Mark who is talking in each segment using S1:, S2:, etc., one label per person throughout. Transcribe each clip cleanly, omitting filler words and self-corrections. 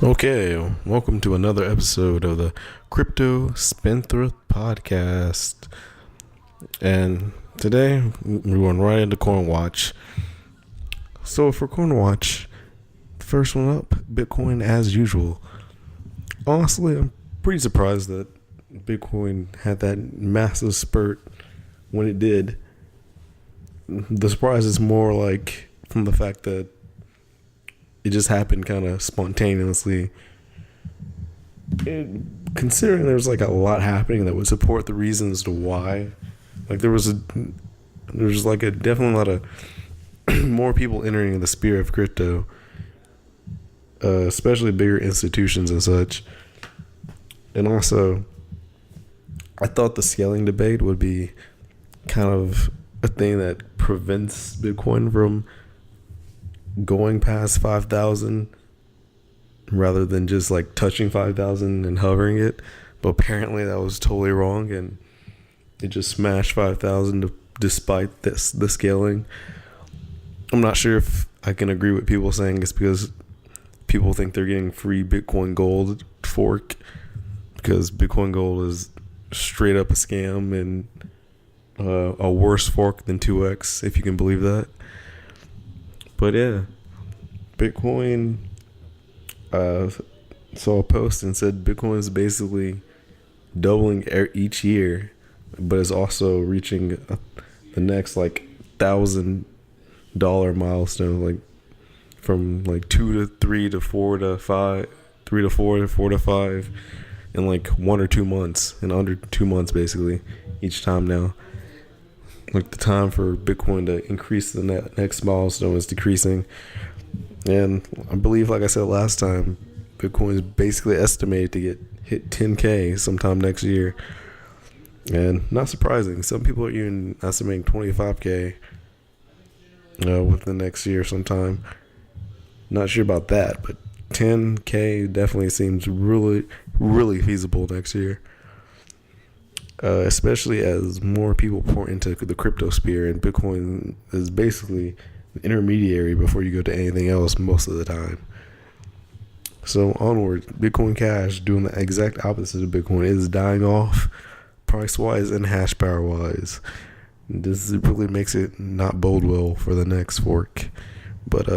S1: Okay, welcome to another episode of the Crypto Spendthrift Podcast. And today we're going right into Coin Watch. So for Coin Watch, first one up, Bitcoin as usual. Honestly, I'm pretty surprised that Bitcoin had that massive spurt when it did. The surprise is more like from the fact that it just happened kind of spontaneously. Considering there's like a lot happening that would support the reasons to why, like there's like a definitely a lot of more people entering the sphere of crypto, especially bigger institutions and such. And also, I thought the scaling debate would be kind of a thing that prevents Bitcoin from going past 5,000 rather than just like touching 5,000 and hovering it. But apparently that was totally wrong, and it just smashed 5,000 despite the scaling. I'm not sure if I can agree with people saying it's because people think they're getting free Bitcoin Gold fork, because Bitcoin Gold is straight up a scam and a worse fork than 2x, if you can believe that. But yeah, Bitcoin saw a post and said Bitcoin is basically doubling each year, but is also reaching the next like $1,000 milestone, like from like 2 to 3 to 4 to 5, 3 to 4 to 4 to 5 in like 1 or 2 months, in under 2 months basically each time now. Like the time for Bitcoin to increase the next milestone is decreasing. And I believe, like I said last time, Bitcoin is basically estimated to hit 10K sometime next year. And not surprising, some people are even estimating 25K within the next year sometime. Not sure about that, but 10K definitely seems really, really feasible next year. Especially as more people pour into the crypto sphere, and Bitcoin is basically an intermediary before you go to anything else most of the time. So onward, Bitcoin Cash doing the exact opposite of Bitcoin, is dying off price-wise and hash power-wise. This really makes it not bode well for the next fork. But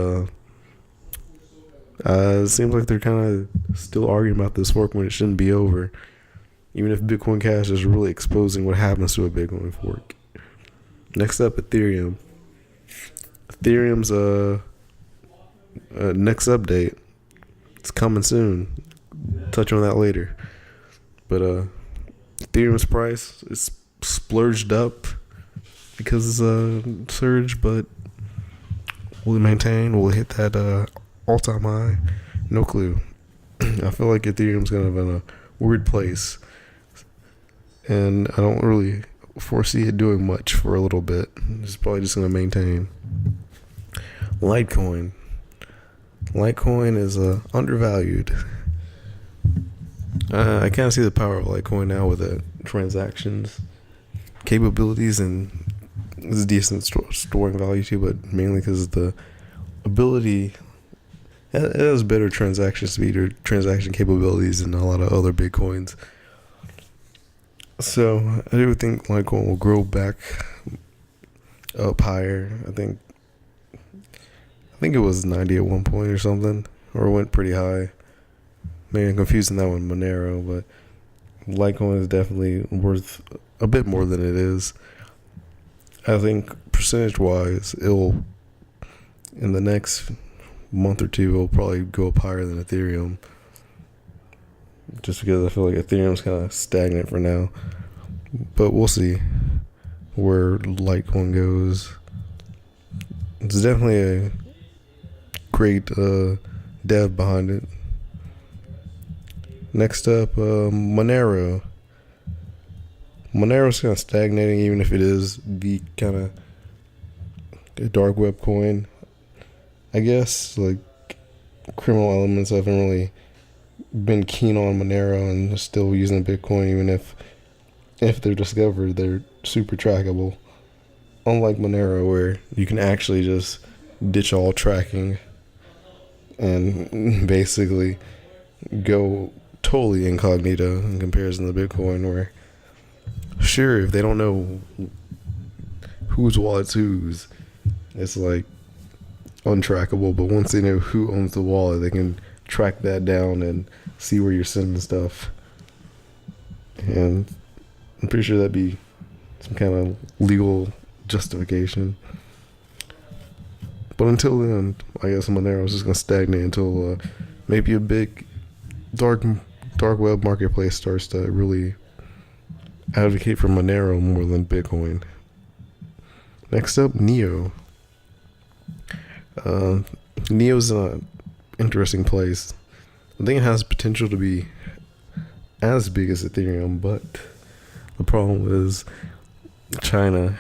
S1: it seems like they're kind of still arguing about this fork when it shouldn't be over. Even if Bitcoin Cash is really exposing what happens to a Bitcoin fork. Next up, Ethereum. Ethereum's next update. It's coming soon. Touch on that later. But Ethereum's price is splurged up because it's a surge, but will it maintain? Will it hit that all-time high? No clue. I feel like Ethereum's kind of in a weird place, and I don't really foresee it doing much for a little bit. It's probably just going to maintain. Litecoin. Litecoin is undervalued. I kind of see the power of Litecoin now with the transactions capabilities, and it's decent storing value too, but mainly because of the ability. It has better transaction speed or transaction capabilities than a lot of other Bitcoins. So I do think Litecoin will grow back up higher. I think it was 90 at one point or something, or it went pretty high. Maybe I'm confusing that one with Manero, but Litecoin is definitely worth a bit more than it is. I think percentage-wise, it'll, in the next month or two, it'll probably go up higher than Ethereum. Just because I feel like Ethereum's kind of stagnant for now. But we'll see where Litecoin goes. It's definitely a great dev behind it. Next up, Monero. Monero's kind of stagnating, even if it is the kind of a dark web coin. I guess like criminal elements haven't really been keen on Manero and are still using Bitcoin, even if they're discovered, they're super trackable. Unlike Manero, where you can actually just ditch all tracking and basically go totally incognito in comparison to Bitcoin, where sure, if they don't know whose wallet's whose, it's like untrackable. But once they know who owns the wallet, they can track that down and see where you're sending stuff. And I'm pretty sure that'd be some kind of legal justification. But until then, I guess Monero is just gonna stagnate until maybe a big dark web marketplace starts to really advocate for Monero more than Bitcoin. Next up, Neo. Neo's in an interesting place. I think it has potential to be as big as Ethereum, but the problem is China.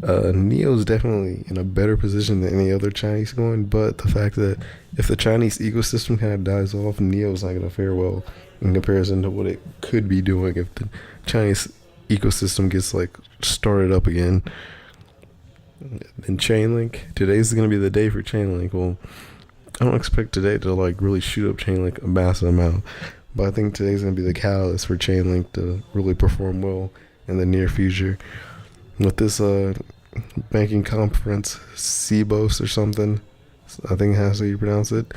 S1: Neo's definitely in a better position than any other Chinese coin, but the fact that if the Chinese ecosystem kind of dies off, Neo's not going to fare well in comparison to what it could be doing if the Chinese ecosystem gets like started up again. And Chainlink, today's going to be the day for Chainlink. Well, I don't expect today to like really shoot up Chainlink a massive amount, but I think today's going to be the catalyst for Chainlink to really perform well in the near future. With this banking conference, Sibos or something, I think that's how you pronounce it.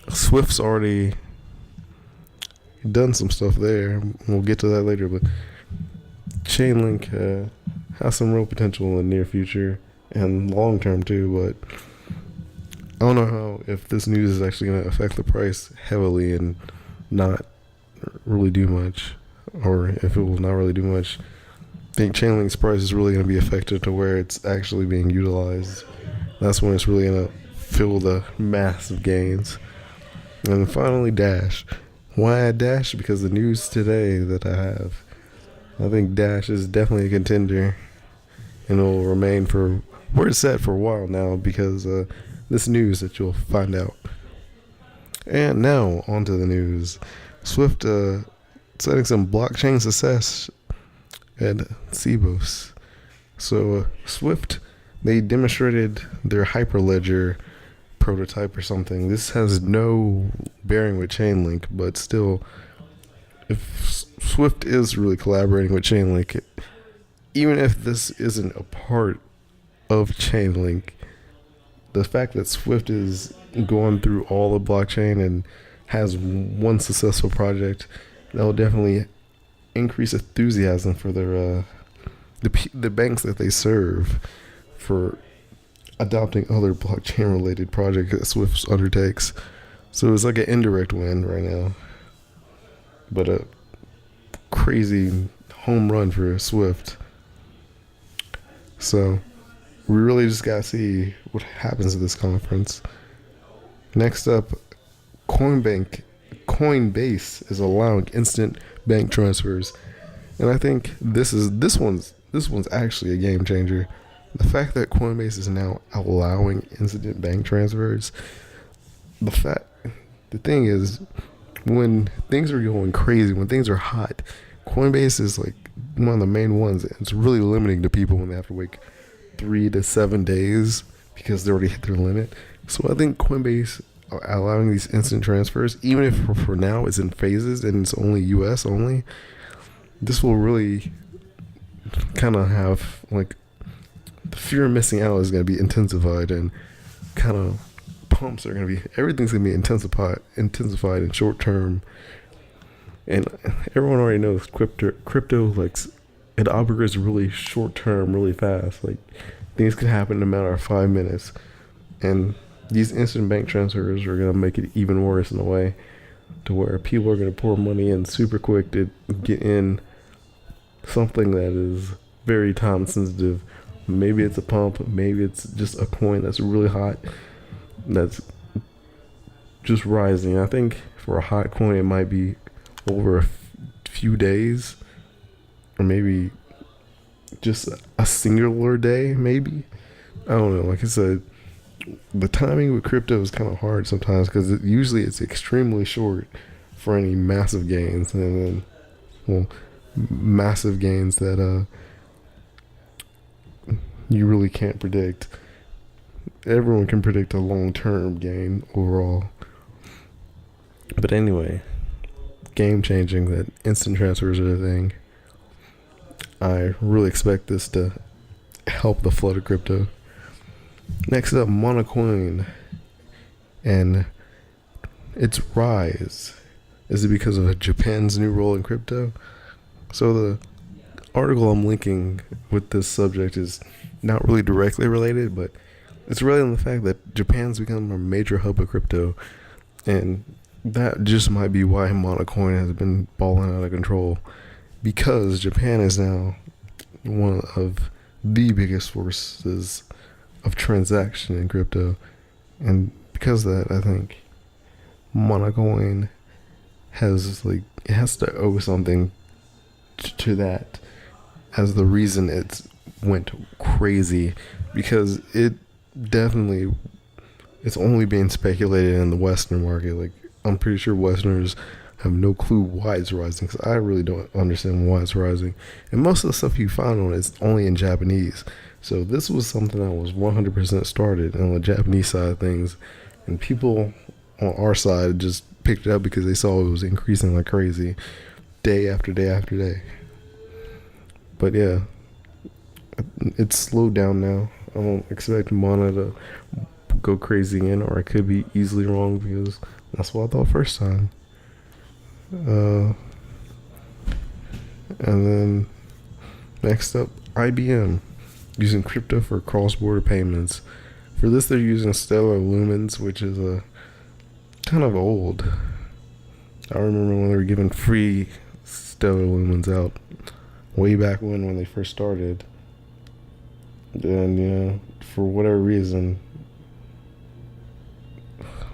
S1: Swift's already done some stuff there. We'll get to that later, but Chainlink has some real potential in the near future and long term too. But I don't know how if this news is actually going to affect the price heavily and not really do much, or if it will not really do much. I think Chainlink's price is really going to be affected to where it's actually being utilized. That's when it's really going to feel the massive gains. And finally, Dash. Why Dash? Because the news today that I think Dash is definitely a contender, and it will remain for where it's at for a while now because this news that you'll find out. And now onto the news. Swift setting some blockchain success at Sibos. So Swift, they demonstrated their Hyperledger prototype or something. This has no bearing with Chainlink, but still, if Swift is really collaborating with Chainlink, even if this isn't a part of Chainlink, the fact that Swift is going through all the blockchain and has one successful project, that will definitely increase enthusiasm for their the banks that they serve for adopting other blockchain related projects that Swift undertakes. So it's like an indirect win right now, but a crazy home run for Swift. So we really just gotta see what happens at this conference. Next up, Coinbase is allowing instant bank transfers, and I think this one's actually a game changer. The fact that Coinbase is now allowing instant bank transfers, the thing is, when things are going crazy, when things are hot, Coinbase is like one of the main ones. It's really limiting to people when they have to wait 3 to 7 days because they already hit their limit. So I think Coinbase allowing these instant transfers, even if for now it's in phases and it's only US only, this will really kind of have like the fear of missing out is going to be intensified, and kind of pumps are going to be, everything's going to be intensified in short term. And everyone already knows crypto like it operates really short term, really fast. Like things can happen in a matter of 5 minutes, and these instant bank transfers are going to make it even worse in a way to where people are going to pour money in super quick to get in something that is very time sensitive. Maybe it's a pump, maybe it's just a coin that's really hot, that's just rising. I think for a hot coin, it might be over a few days, or maybe just a singular day, maybe. I don't know. Like I said, the timing with crypto is kind of hard sometimes because usually it's extremely short for any massive gains, and then, massive gains that you really can't predict. everyone can predict a long-term gain overall. But anyway, game changing, that instant transfers are a thing. I really expect this to help the flood of crypto. Next up, Monocoin and its rise. Is it because of Japan's new role in crypto? So the article I'm linking with this subject is not really directly related, but it's related in the fact that Japan's become a major hub of crypto, and that just might be why Monocoin has been balling out of control, because Japan is now one of the biggest forces of transaction in crypto, and because of that, I think Monocoin has to owe something to that as the reason it went crazy, because it's only being speculated in the Western market. Like, I'm pretty sure Westerners have no clue why it's rising, because I really don't understand why it's rising. And most of the stuff you find on it's only in Japanese. So this was something that was 100% started on the Japanese side of things, and people on our side just picked it up because they saw it was increasing like crazy day after day after day. But yeah, it's slowed down now. I don't expect Mana to go crazy again, or I could be easily wrong, because that's what I thought first time. And then next up, IBM using crypto for cross-border payments. For this, they're using Stellar Lumens, which is a kind of old. I remember when they were giving free Stellar Lumens out way back when they first started. And for whatever reason,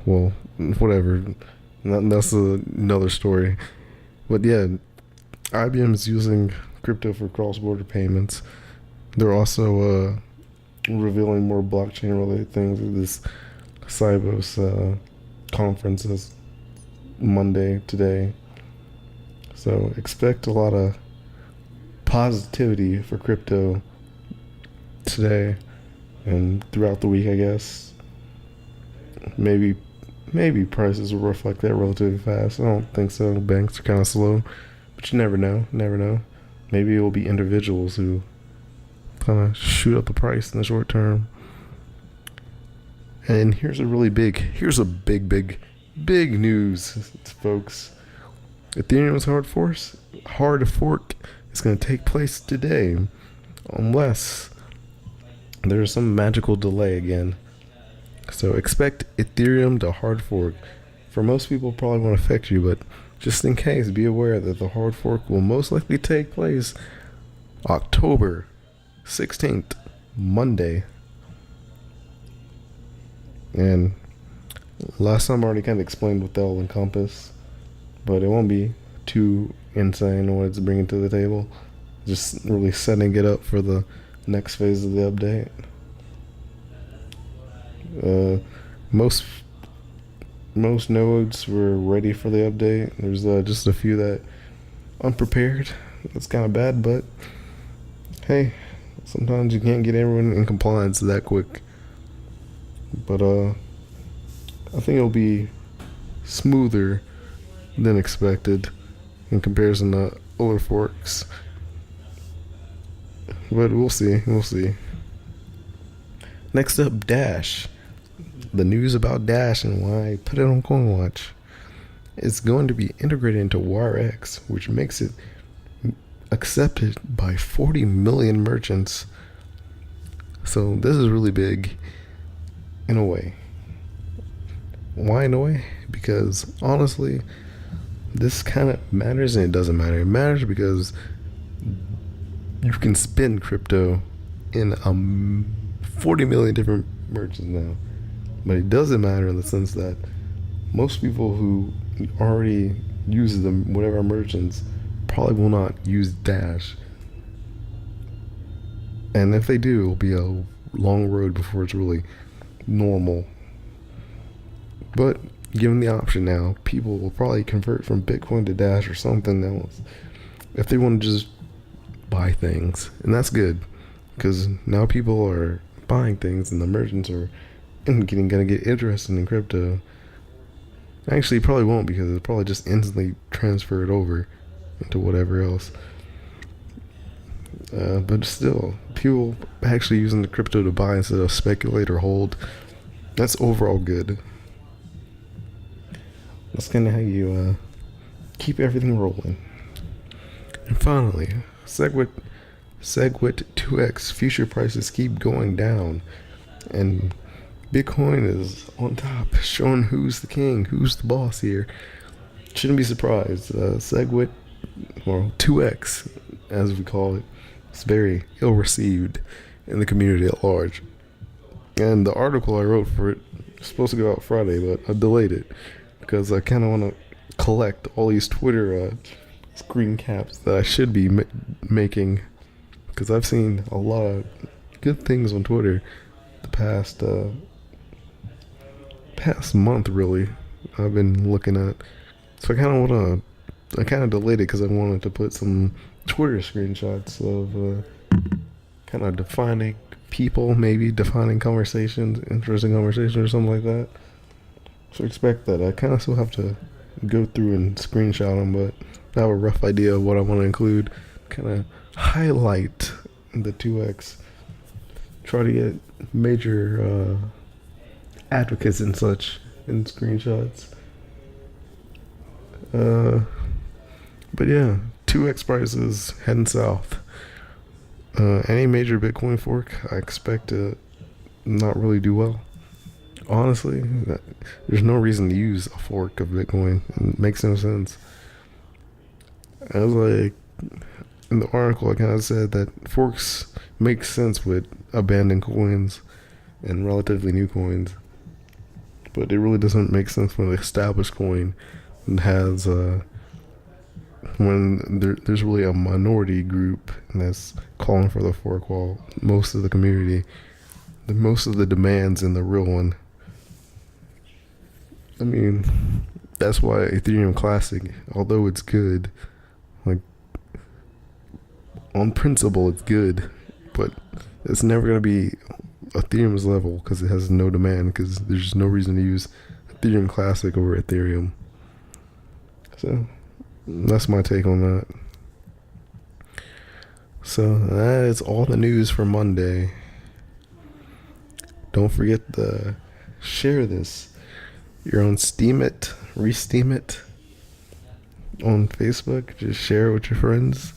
S1: well, whatever, that's another story. But yeah, IBM is using crypto for cross-border payments. They're also revealing more blockchain-related things at this Sibos conference this Monday today. So expect a lot of positivity for crypto today and throughout the week, I guess. Maybe prices will reflect that relatively fast. I don't think so. Banks are kind of slow, but you never know. Maybe it will be individuals who kind of shoot up the price in the short term. And here's a big news, folks. Ethereum's hard fork is going to take place today, unless there's some magical delay again. So expect Ethereum to hard fork. For most people, probably won't affect you, but just in case, be aware that the hard fork will most likely take place October 16th, Monday. And last time I already kind of explained what they'll encompass, but it won't be too insane what it's bringing to the table. Just really setting it up for the next phase of the update. Most nodes were ready for the update. There's just a few that unprepared. That's kind of bad, but hey, sometimes you can't get everyone in compliance that quick. But I think it'll be smoother than expected in comparison to other forks. But we'll see. Next up, Dash. The news about Dash and why I put it on CoinWatch. It's going to be integrated into WireX, which makes it accepted by 40 million merchants. So this is really big in a way. Why in a way? Because honestly, this kind of matters and it doesn't matter. It matters because you can spend crypto in 40 million different merchants now. But it doesn't matter in the sense that most people who already use them, whatever merchants, probably will not use Dash. And if they do, it'll be a long road before it's really normal. But given the option now, people will probably convert from Bitcoin to Dash or something else if they want to just buy things. And that's good, because now people are buying things and the merchants are and gonna get interested in crypto. Actually, it probably won't because it'll probably just instantly transfer it over into whatever else. But still, people actually using the crypto to buy instead of speculate or hold, that's overall good. That's kind of how you keep everything rolling. And finally, SegWit2x future prices keep going down, and Bitcoin is on top, showing who's the king, who's the boss here. Shouldn't be surprised. SegWit, or 2x, as we call it, is very ill received in the community at large. And the article I wrote for it was supposed to go out Friday, but I delayed it because I kind of want to collect all these Twitter screen caps that I should be making, because I've seen a lot of good things on Twitter the past month, really. I've been looking at, so I kind of delayed it because I wanted to put some Twitter screenshots of kind of defining people, maybe defining conversations, interesting conversations or something like that. So expect that. I kind of still have to go through and screenshot them, but I have a rough idea of what I want to include. Kind of highlight the 2x. Try to get major advocates and such in screenshots. But yeah, 2x prices heading south. Any major Bitcoin fork, I expect to not really do well. Honestly, there's no reason to use a fork of Bitcoin. It makes no sense. I was like, in the article, I kind of said that forks make sense with abandoned coins and relatively new coins, but it really doesn't make sense when an established coin has when there's really a minority group that's calling for the fork, while most of the community, most of the demands in the real one. I mean, that's why Ethereum Classic, although it's good, like, on principle it's good, but it's never going to be Ethereum's level because it has no demand, because there's no reason to use Ethereum Classic over Ethereum. So that's my take on that. So that is all the news for Monday. Don't forget to share this. You're on Steam It, Re-Steam It on Facebook. Just share it with your friends.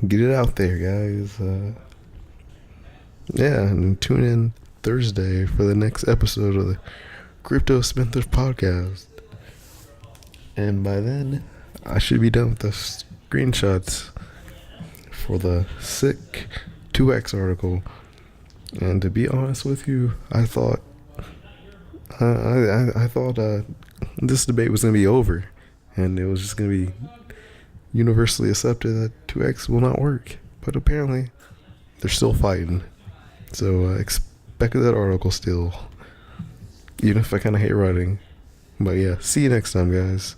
S1: Get it out there, guys. Yeah, and tune in Thursday for the next episode of the Crypto Spendthrift Podcast. And by then, I should be done with the screenshots for the sick 2x article. And to be honest with you, I thought this debate was going to be over, and it was just going to be universally accepted that 2x will not work. But apparently, they're still fighting. So expect that article still, even if I kind of hate writing. But yeah, see you next time, guys.